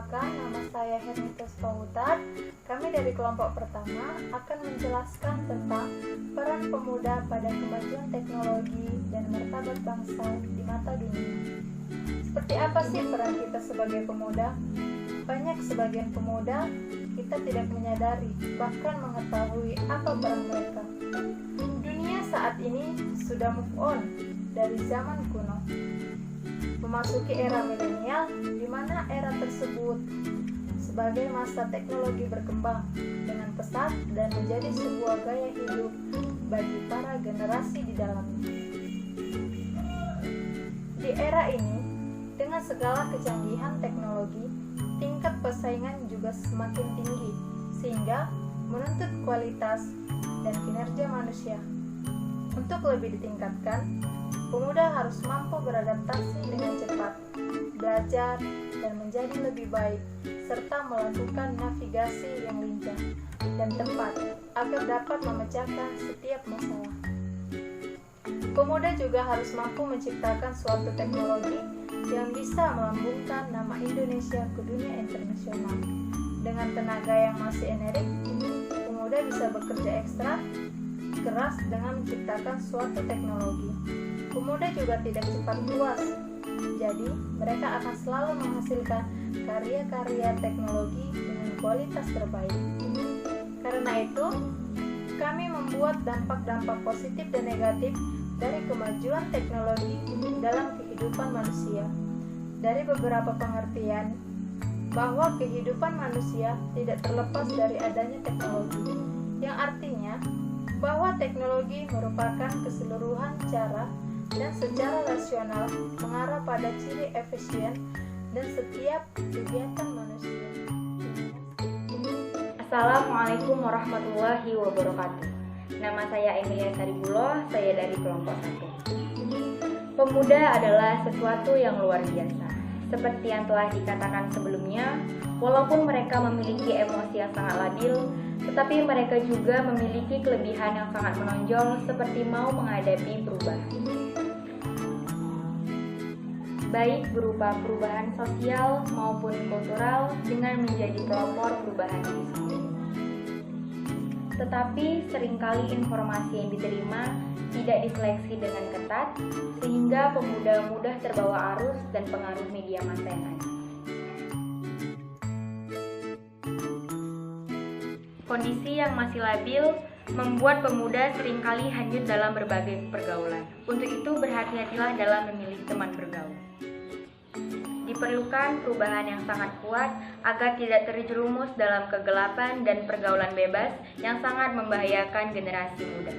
Perkenalkan, nama saya Hermitas Pautar. Kami dari kelompok pertama akan menjelaskan tentang peran pemuda pada kemajuan teknologi dan martabat bangsa di mata dunia. Seperti apa sih peran kita sebagai pemuda? Banyak sebagian pemuda kita tidak menyadari, bahkan mengetahui apa peran mereka. Dunia saat ini sudah move on dari zaman kuno, memasuki era milenial, di mana era tersebut sebagai masa teknologi berkembang dengan pesat dan menjadi sebuah gaya hidup bagi para generasi di dalamnya. Di era ini, dengan segala kecanggihan teknologi, tingkat persaingan juga semakin tinggi, sehingga menuntut kualitas dan kinerja manusia. Untuk lebih ditingkatkan, pemuda harus mampu beradaptasi dengan cepat, belajar, dan menjadi lebih baik, serta melakukan navigasi yang lincah dan tepat agar dapat memecahkan setiap masalah. Pemuda juga harus mampu menciptakan suatu teknologi yang bisa melambungkan nama Indonesia ke dunia internasional. Dengan tenaga yang masih enerik, pemuda bisa bekerja ekstra keras dengan menciptakan suatu teknologi. Pemuda juga tidak cepat puas, jadi mereka akan selalu menghasilkan karya-karya teknologi dengan kualitas terbaik. Karena itu, kami membuat dampak-dampak positif dan negatif dari kemajuan teknologi dalam kehidupan manusia. Dari beberapa pengertian bahwa kehidupan manusia tidak terlepas dari adanya teknologi, yang artinya bahwa teknologi merupakan keseluruhan cara dan secara rasional mengarah pada ciri efisien dan setiap kegiatan manusia. Assalamualaikum warahmatullahi wabarakatuh. Nama saya Emilia Saribulo, saya dari kelompok 1. Pemuda adalah sesuatu yang luar biasa. Seperti yang telah dikatakan sebelumnya, walaupun mereka memiliki emosi yang sangat labil, tetapi mereka juga memiliki kelebihan yang sangat menonjol seperti mau menghadapi perubahan. Baik berupa perubahan sosial maupun kultural dengan menjadi pelopor perubahan itu sendiri. Tetapi seringkali informasi yang diterima tidak diseleksi dengan ketat, sehingga pemuda mudah terbawa arus dan pengaruh media massa yang ada. Kondisi yang masih labil membuat pemuda seringkali hanyut dalam berbagai pergaulan. Untuk itu berhati-hatilah dalam memilih teman bergaul. Diperlukan perubahan yang sangat kuat agar tidak terjerumus dalam kegelapan dan pergaulan bebas yang sangat membahayakan generasi muda.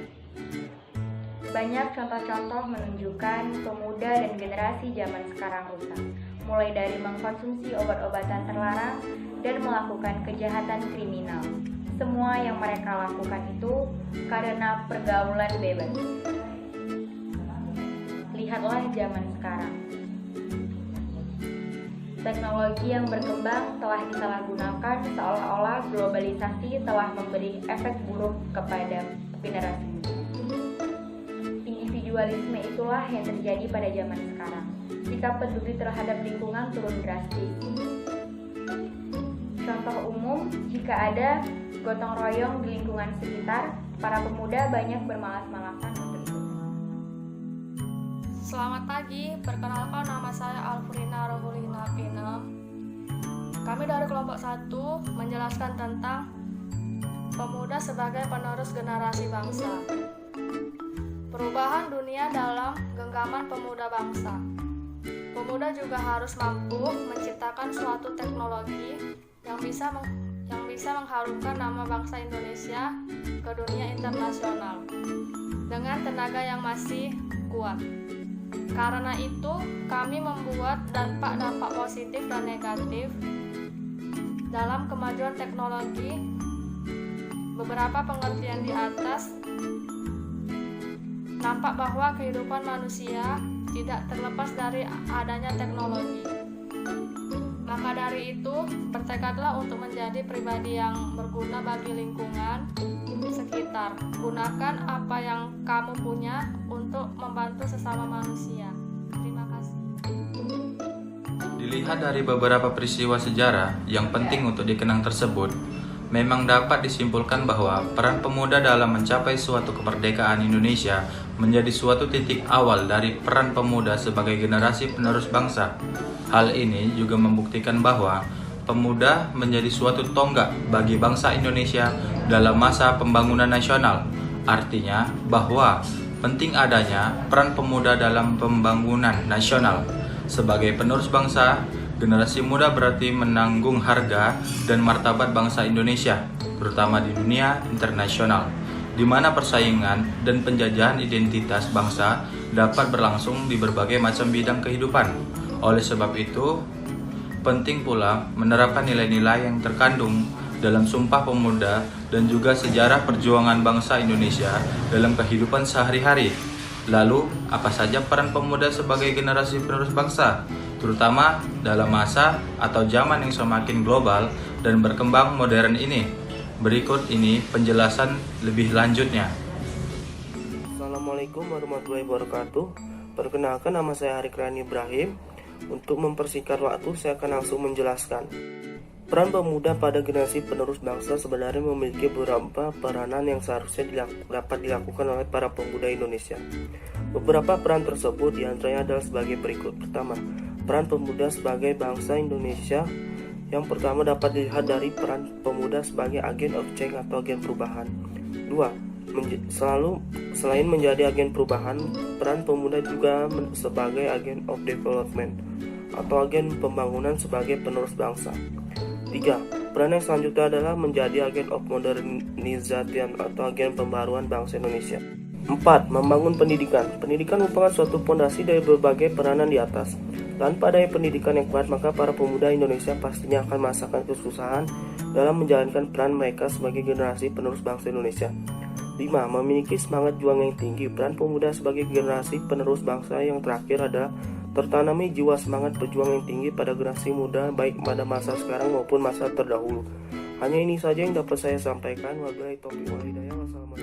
Banyak contoh-contoh menunjukkan pemuda dan generasi zaman sekarang rusak, mulai dari mengkonsumsi obat-obatan terlarang dan melakukan kejahatan kriminal. Semua yang mereka lakukan itu karena pergaulan bebas. Lihatlah zaman sekarang. Teknologi yang berkembang telah disalahgunakan seolah-olah globalisasi telah memberi efek buruk kepada generasi muda. Individualisme itulah yang terjadi pada zaman sekarang. Jika peduli terhadap lingkungan turun drastis. Contoh umum, jika ada gotong royong di lingkungan sekitar, para pemuda banyak bermalas-malasan untuk ikut. Selamat pagi, perkenalkan nama saya Alfrina Rohulina Pina. Kami dari kelompok 1 menjelaskan tentang pemuda sebagai penerus generasi bangsa. Perubahan dunia dalam genggaman pemuda bangsa. Pemuda juga harus mampu menciptakan suatu teknologi yang bisa mengharumkan nama bangsa Indonesia ke dunia internasional dengan tenaga yang masih kuat. Karena itu, kami membuat dampak-dampak positif dan negatif dalam kemajuan teknologi. Beberapa pengertian di atas nampak bahwa kehidupan manusia tidak terlepas dari adanya teknologi. Maka dari itu, bertekadlah untuk menjadi pribadi yang berguna bagi lingkungan sekitar. Gunakan apa yang kamu punya untuk membantu sesama manusia. Terima kasih. Dilihat dari beberapa peristiwa sejarah yang penting untuk dikenang tersebut, memang dapat disimpulkan bahwa peran pemuda dalam mencapai suatu kemerdekaan Indonesia menjadi suatu titik awal dari peran pemuda sebagai generasi penerus bangsa. Hal ini juga membuktikan bahwa pemuda menjadi suatu tonggak bagi bangsa Indonesia dalam masa pembangunan nasional. Artinya bahwa penting adanya peran pemuda dalam pembangunan nasional. Sebagai penerus bangsa, generasi muda berarti menanggung harga dan martabat bangsa Indonesia, terutama di dunia internasional, di mana persaingan dan penjajahan identitas bangsa dapat berlangsung di berbagai macam bidang kehidupan. Oleh sebab itu, penting pula menerapkan nilai-nilai yang terkandung dalam Sumpah Pemuda dan juga sejarah perjuangan bangsa Indonesia dalam kehidupan sehari-hari. Lalu, apa saja peran pemuda sebagai generasi penerus bangsa, terutama dalam masa atau zaman yang semakin global dan berkembang modern ini? Berikut ini penjelasan lebih lanjutnya. Assalamualaikum warahmatullahi wabarakatuh. Perkenalkan, nama saya Arik Rani Ibrahim. Untuk mempersingkat waktu, saya akan langsung menjelaskan. Peran pemuda pada generasi penerus bangsa sebenarnya memiliki beberapa peranan yang seharusnya dapat dilakukan oleh para pemuda Indonesia. Beberapa peran tersebut diantaranya adalah sebagai berikut. Pertama, peran pemuda sebagai bangsa Indonesia. Yang pertama dapat dilihat dari peran pemuda sebagai agen of change atau agen perubahan. Dua, selain menjadi agen perubahan, peran pemuda juga sebagai agen of development atau agen pembangunan sebagai penerus bangsa. 3. Peran yang selanjutnya adalah menjadi agen of modernization atau agen pembaruan bangsa Indonesia. 4. Membangun pendidikan. Pendidikan merupakan suatu fondasi dari berbagai peranan di atas. Tanpa adanya pendidikan yang kuat, maka para pemuda Indonesia pastinya akan merasakan kesusahan dalam menjalankan peran mereka sebagai generasi penerus bangsa Indonesia. 5. Memiliki semangat juang yang tinggi. Peran pemuda sebagai generasi penerus bangsa yang terakhir adalah tertanami jiwa semangat berjuang yang tinggi pada generasi muda, baik pada masa sekarang maupun masa terdahulu. Hanya ini saja yang dapat saya sampaikan. Wabillahi taufiq wal hidayah. Wassalamualaikum.